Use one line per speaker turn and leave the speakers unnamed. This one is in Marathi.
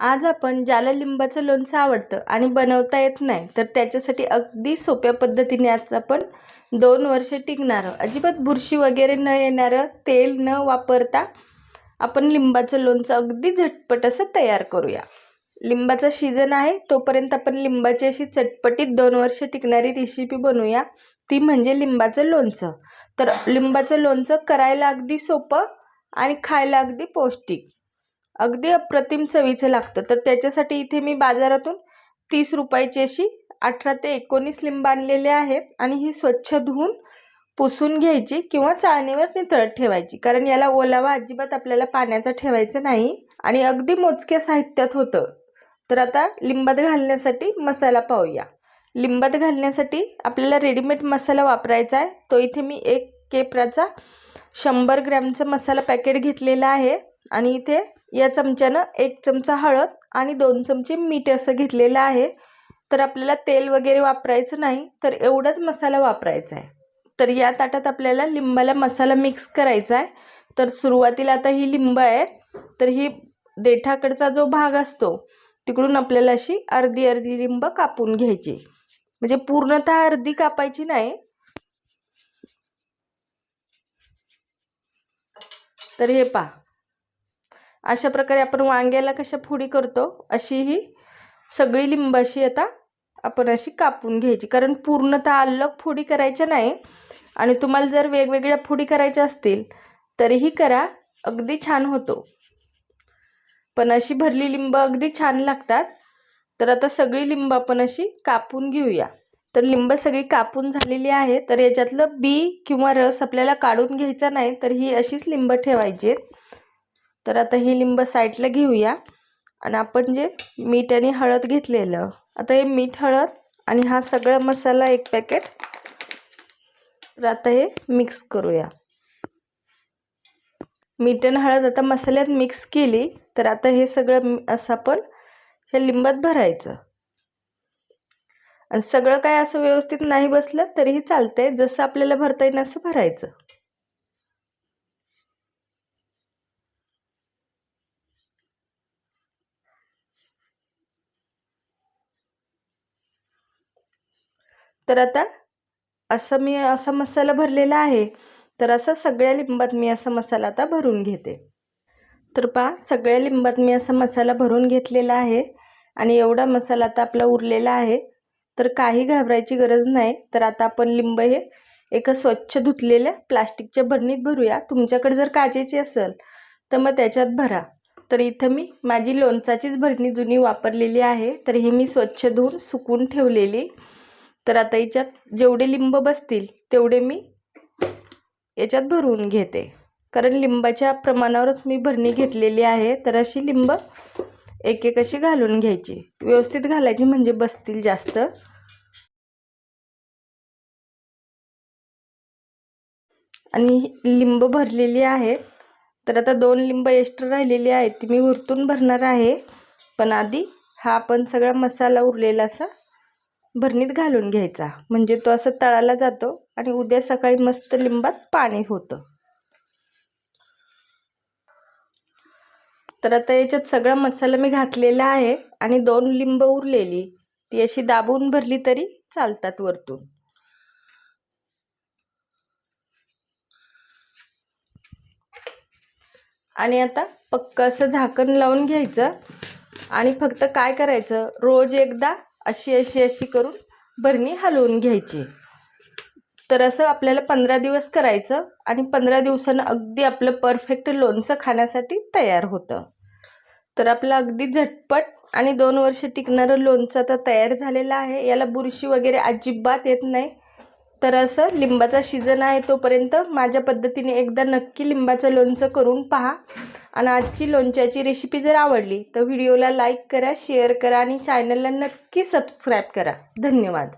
आज आपण ज्याला लिंबाचं लोणचं आवडतं आणि बनवता येत नाही तर त्याच्यासाठी अगदी सोप्या पद्धतीने आज आपण 2 वर्ष टिकणारं, अजिबात बुरशी वगैरे न येणारं, तेल न वापरता आपण लिंबाचं लोणचं अगदी झटपट असं तयार करूया। लिंबाचा सीजन आहे तोपर्यंत आपण लिंबाची अशी चटपटीत 2 वर्ष टिकणारी रेसिपी बनवूया, ती म्हणजे लिंबाचं लोणचं। तर लिंबाचं लोणचं करायला अगदी सोपं आणि खायला अगदी पौष्टिक, अगदी अप्रतिम चवीचं लागतं। तर त्याच्यासाठी इथे मी बाजारातून 30 रुपयाची अशी 18 ते 19 लिंब आणलेले आहेत आणि ही स्वच्छ धुवून पुसून घ्यायची किंवा चाळणीवर नितळत ठेवायची, कारण याला ओलावा अजिबात आपल्याला पाण्याचा ठेवायचा नाही आणि अगदी मोजक्या साहित्यात होतं। तर आता लिंबात घालण्यासाठी मसाला पाहूया। लिंबात घालण्यासाठी आपल्याला रेडीमेड मसाला वापरायचा आहे। तो इथे मी 1 केपराचा 100 ग्रॅमचा मसाला पॅकेट घेतलेला आहे आणि इथे या चमच्यानं 1 चमचा हळद आणि 2 चमचे मीठ असं घेतलेलं आहे। तर आपल्याला तेल वगैरे वापरायचं नाही, तर एवढाच मसाला वापरायचा आहे। तर या ताटात आपल्याला लिंबाला मसाला मिक्स करायचा आहे। तर सुरुवातीला आता ही लिंब आहे, तर ही देठाकडचा जो भाग असतो तिकडून आपल्याला अशी अर्धी अर्धी लिंब कापून घ्यायची, म्हणजे पूर्णतः अर्धी कापायची नाही। तर हे पहा, अशा प्रकारे आपण वांग्याला कशा फोडी करतो अशी ही सगळी लिंब अशी आता आपण अशी कापून घ्यायची, कारण पूर्णतः अलग फोडी करायच्या नाही। आणि तुम्हाला जर वेगवेगळ्या फोडी करायच्या असतील तरीही करा, अगदी छान होतो, पण अशी भरली लिंब अगदी छान लागतात। तर आता सगळी लिंब आपण अशी कापून घेऊया। तर लिंब सगळी कापून झालेली आहे, तर याच्यातलं बी किंवा रस आपल्याला काढून घ्यायचा नाही, तर ही अशीच लिंब ठेवायची। तर आता ही लिंब साईडला घेऊया आणि आपण जे मीठ आणि हळद घेतलेलं, आता हे मीठ हळद आणि हा सगळा मसाला 1 पॅकेट, तर आता हे मिक्स करूया। मीठ आणि हळद आता मसाल्यात मिक्स केली, तर आता हे सगळं असं आपण ह्या लिंबात भरायचं आणि सगळं काय असं व्यवस्थित नाही बसलं तरीही चालतंय, जसं आपल्याला भरता येईल असं भरायचं। तर आता असं मी असा मसाला भरलेला आहे, तर असं सगळ्या लिंबात मी असा मसाला आता भरून घेते। तर पहा, सगळ्या लिंबात मी असा मसाला भरून घेतलेला आहे आणि एवढा मसाला आता आपला उरलेला आहे, तर काही घाबरायची गरज नाही। तर आता आपण लिंब हे एका स्वच्छ धुतलेल्या प्लास्टिकच्या भरणीत भरूया। तुमच्याकडे जर काचेची असेल तर मग त्याच्यात भरा। तर इथं मी माझी लोणचाचीच भरणी जुनी वापरलेली आहे, तर ही मी स्वच्छ धुवून सुकून ठेवलेली। तर आता याच्यात जेवढे लिंब बसतील तेवढे मी याच्यात भरून घेते, कारण लिंबाच्या प्रमाणावरच मी भरणी घेतलेली आहे। तर अशी लिंब एक एक अशी घालून घ्यायची, व्यवस्थित घालायची म्हणजे बसतील जास्त। आणि लिंब भरलेली आहेत, तर आता 2 लिंब एक्स्ट्रा राहिलेली आहेत ती मी वरतून भरणार आहे, पण आधी हा आपण सगळा मसाला उरलेला असा भरणीत घालून घ्यायचा, म्हणजे तो असं तळाला जातो आणि उद्या सकाळी मस्त लिंबात पाणी होतं। तर आता याच्यात सगळा मसाला मी घातलेला आहे आणि 2 लिंब उरलेली ती अशी दाबून भरली तरी चालतात वरतून। आणि आता पक्क असं झाकण लावून घ्यायचं आणि फक्त काय करायचं, रोज एकदा अशी अशी अशी करून भरणी हलवून घ्यायची। तर असं आपल्याला 15 दिवस करायचं आणि 15 दिवसांनी अगदी आपलं परफेक्ट लोणचं खाण्यासाठी तयार होतं। तर आपलं अगदी झटपट आणि 2 वर्ष टिकणारं लोणचं आता तयार झालेलं आहे। याला बुरशी वगैरे अजिबात येत नाही। तर असं लिंबाचा सीजन आहे तोपर्यंत माझ्या पद्धतीने एकदा नक्की लिंबाचं लोणचं करून पहा। आणि आजची लोणच्याची रेसिपी जर आवडली तर व्हिडिओला लाईक करा, शेअर करा आणि चॅनलला नक्की सबस्क्राईब करा। धन्यवाद।